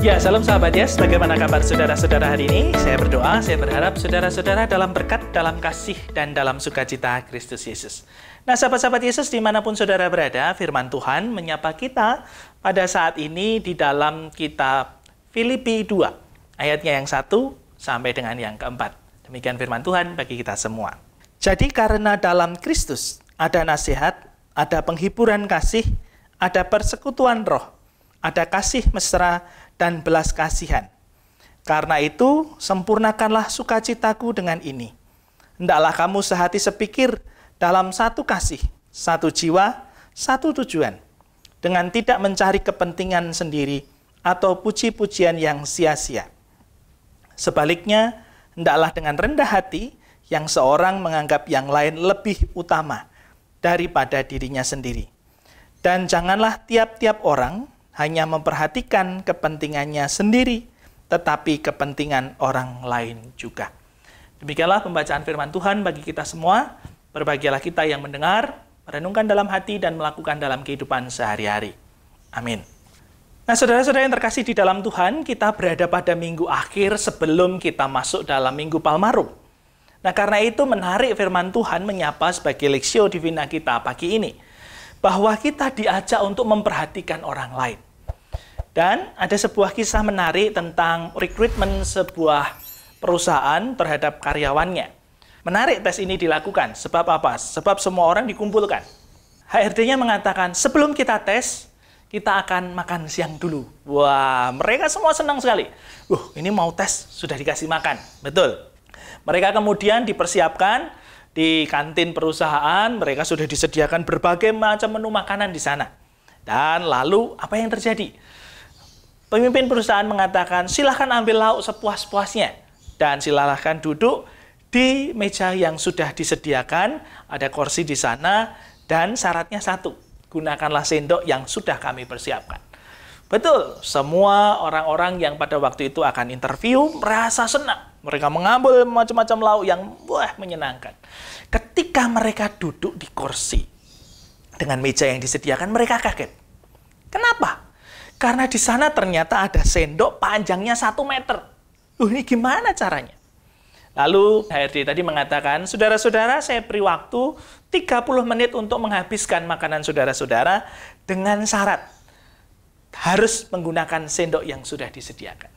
Ya, salam sahabat Yes. Bagaimana kabar saudara-saudara hari ini? Saya berdoa, saya berharap saudara-saudara dalam berkat, dalam kasih, dan dalam sukacita Kristus Yesus. Nah, sahabat-sahabat Yesus dimanapun saudara berada, firman Tuhan menyapa kita pada saat ini di dalam kitab Filipi 2, ayatnya yang 1 sampai dengan yang keempat. Demikian firman Tuhan bagi kita semua. Jadi karena dalam Kristus ada nasihat, ada penghiburan kasih, ada persekutuan roh, ada kasih mesra, dan belas kasihan. Karena itu, sempurnakanlah sukacitaku dengan ini. Hendaklah kamu sehati sepikir dalam satu kasih, satu jiwa, satu tujuan, dengan tidak mencari kepentingan sendiri atau puji-pujian yang sia-sia. Sebaliknya, hendaklah dengan rendah hati yang seorang menganggap yang lain lebih utama daripada dirinya sendiri. Dan janganlah tiap-tiap orang hanya memperhatikan kepentingannya sendiri, tetapi kepentingan orang lain juga. Demikianlah pembacaan firman Tuhan bagi kita semua. Berbahagialah kita yang mendengar, merenungkan dalam hati, dan melakukan dalam kehidupan sehari-hari. Amin. Nah, saudara-saudara yang terkasih di dalam Tuhan, kita berada pada minggu akhir sebelum kita masuk dalam Minggu Palmarum. Nah, karena itu menarik firman Tuhan menyapa sebagai Lexio Divina kita pagi ini, bahwa kita diajak untuk memperhatikan orang lain. Dan ada sebuah kisah menarik tentang rekrutmen sebuah perusahaan terhadap karyawannya. Menarik tes ini dilakukan. Sebab apa? Sebab semua orang dikumpulkan. HRD-nya mengatakan, sebelum kita tes, kita akan makan siang dulu. Wah, mereka semua senang sekali. Ini mau tes, sudah dikasih makan. Betul. Mereka kemudian dipersiapkan di kantin perusahaan, mereka sudah disediakan berbagai macam menu makanan di sana. Dan lalu apa yang terjadi? Pemimpin perusahaan mengatakan, silahkan ambil lauk sepuas-puasnya. Dan silahkan duduk di meja yang sudah disediakan, ada kursi di sana, dan syaratnya satu, gunakanlah sendok yang sudah kami persiapkan. Betul, semua orang-orang yang pada waktu itu akan interview merasa senang. Mereka mengambil macam-macam lauk yang menyenangkan. Ketika mereka duduk di kursi dengan meja yang disediakan, mereka kaget. Kenapa? Karena di sana ternyata ada sendok panjangnya 1 meter. Ini gimana caranya? Lalu HRD tadi mengatakan, saudara-saudara saya beri waktu 30 menit untuk menghabiskan makanan saudara-saudara dengan syarat harus menggunakan sendok yang sudah disediakan.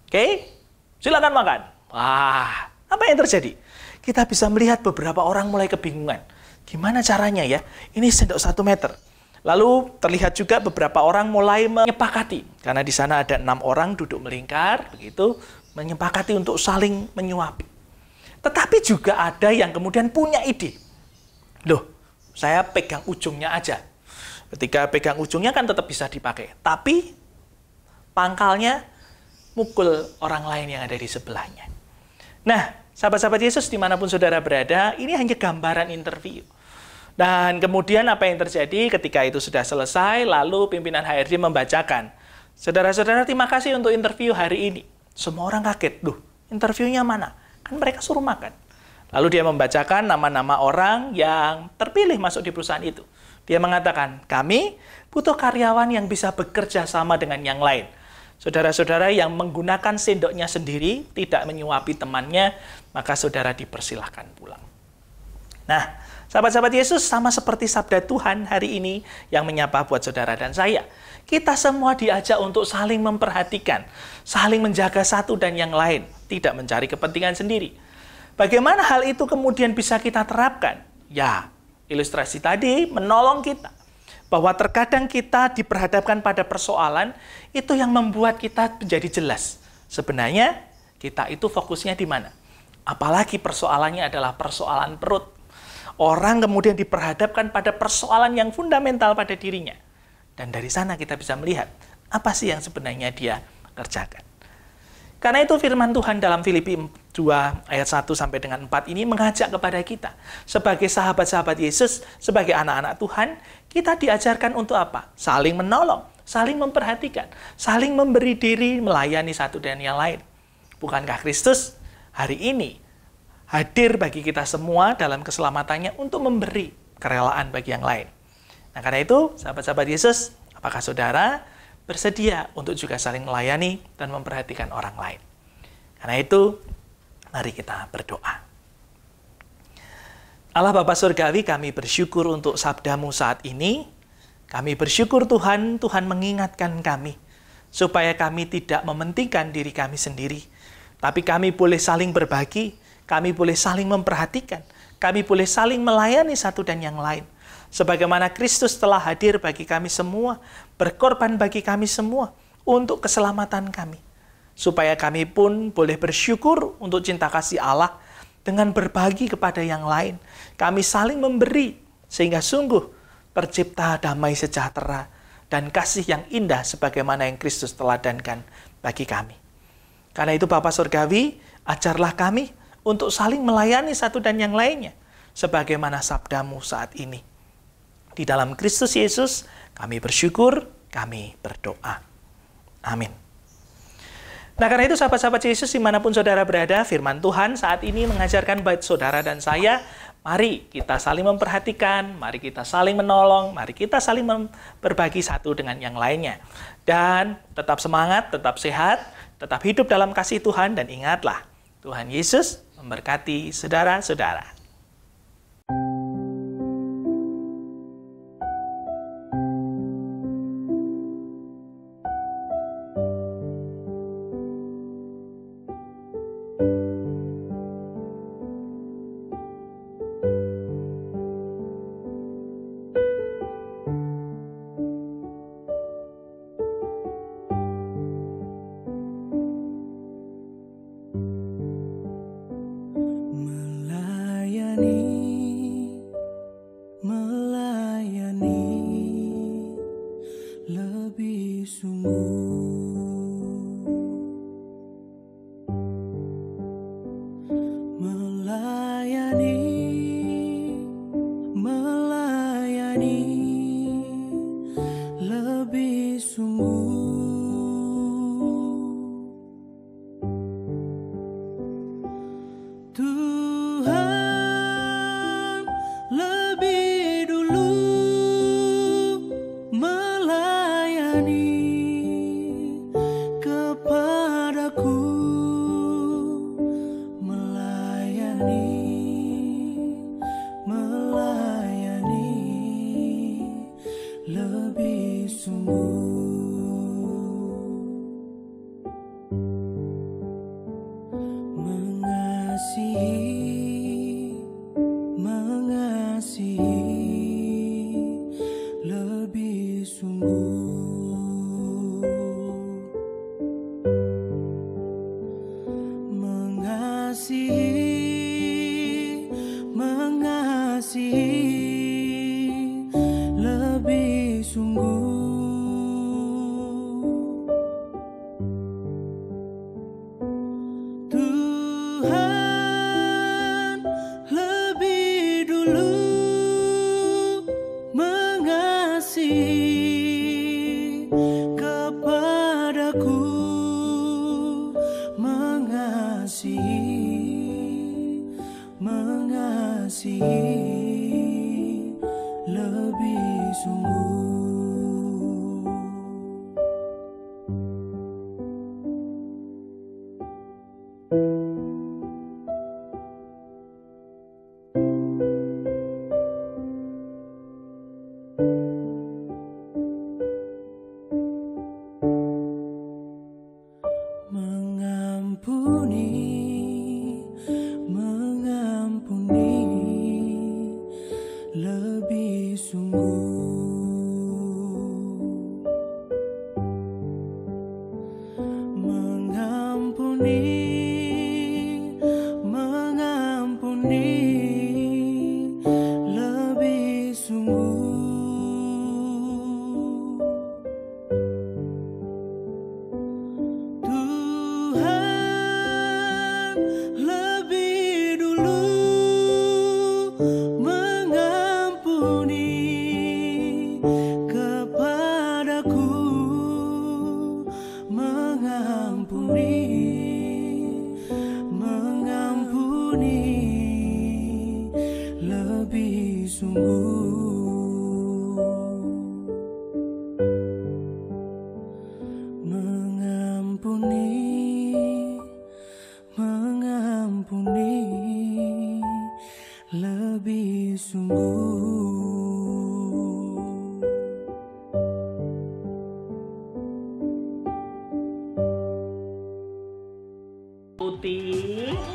Oke? Silakan makan. Wah, apa yang terjadi? Kita bisa melihat beberapa orang mulai kebingungan. Gimana caranya ya? Ini sendok 1 meter. Lalu terlihat juga beberapa orang mulai menyepakati. Karena di sana ada 6 orang duduk melingkar, begitu, menyepakati untuk saling menyuapi. Tetapi juga ada yang kemudian punya ide. Loh, saya pegang ujungnya aja. Ketika pegang ujungnya kan tetap bisa dipakai. Tapi pangkalnya mukul orang lain yang ada di sebelahnya. Nah, sahabat-sahabat Yesus dimanapun saudara berada, ini hanya gambaran interview. Dan kemudian apa yang terjadi ketika itu sudah selesai, lalu pimpinan HRD membacakan, saudara-saudara terima kasih untuk interview hari ini. Semua orang kaget, loh interviewnya mana? Kan mereka suruh makan. Lalu dia membacakan nama-nama orang yang terpilih masuk di perusahaan itu. Dia mengatakan, kami butuh karyawan yang bisa bekerja sama dengan yang lain. Saudara-saudara yang menggunakan sendoknya sendiri, tidak menyuapi temannya, maka saudara dipersilahkan pulang. Nah, sahabat-sahabat Yesus sama seperti sabda Tuhan hari ini yang menyapa buat saudara dan saya. Kita semua diajak untuk saling memperhatikan, saling menjaga satu dan yang lain, tidak mencari kepentingan sendiri. Bagaimana hal itu kemudian bisa kita terapkan? Ya, ilustrasi tadi menolong kita. Bahwa terkadang kita diperhadapkan pada persoalan, itu yang membuat kita menjadi jelas. Sebenarnya kita itu fokusnya di mana? Apalagi persoalannya adalah persoalan perut. Orang kemudian diperhadapkan pada persoalan yang fundamental pada dirinya. Dan dari sana kita bisa melihat apa sih yang sebenarnya dia kerjakan. Karena itu firman Tuhan dalam Filipi 2 ayat 1 sampai dengan 4 ini mengajak kepada kita. Sebagai sahabat-sahabat Yesus, sebagai anak-anak Tuhan, kita diajarkan untuk apa? Saling menolong, saling memperhatikan, saling memberi diri, melayani satu dan yang lain. Bukankah Kristus hari ini hadir bagi kita semua dalam keselamatannya untuk memberi kerelaan bagi yang lain? Nah, karena itu, sahabat-sahabat Yesus, apakah saudara bersedia untuk juga saling melayani dan memperhatikan orang lain. Karena itu, mari kita berdoa. Allah Bapa Surgawi, kami bersyukur untuk sabda-Mu saat ini. Kami bersyukur Tuhan, Tuhan mengingatkan kami, supaya kami tidak mementingkan diri kami sendiri, tapi kami boleh saling berbagi, kami boleh saling memperhatikan, kami boleh saling melayani satu dan yang lain. Sebagaimana Kristus telah hadir bagi kami semua, berkorban bagi kami semua, untuk keselamatan kami. Supaya kami pun boleh bersyukur untuk cinta kasih Allah dengan berbagi kepada yang lain. Kami saling memberi, sehingga sungguh tercipta damai sejahtera dan kasih yang indah sebagaimana yang Kristus teladankan bagi kami. Karena itu Bapa Surgawi, ajarlah kami untuk saling melayani satu dan yang lainnya, sebagaimana sabda-Mu saat ini. Di dalam Kristus Yesus, kami bersyukur, kami berdoa. Amin. Nah, karena itu sahabat-sahabat Yesus dimanapun saudara berada, firman Tuhan saat ini mengajarkan baik saudara dan saya, mari kita saling memperhatikan, mari kita saling menolong, mari kita saling berbagi satu dengan yang lainnya. Dan tetap semangat, tetap sehat, tetap hidup dalam kasih Tuhan, dan ingatlah, Tuhan Yesus memberkati saudara-saudara. cantik.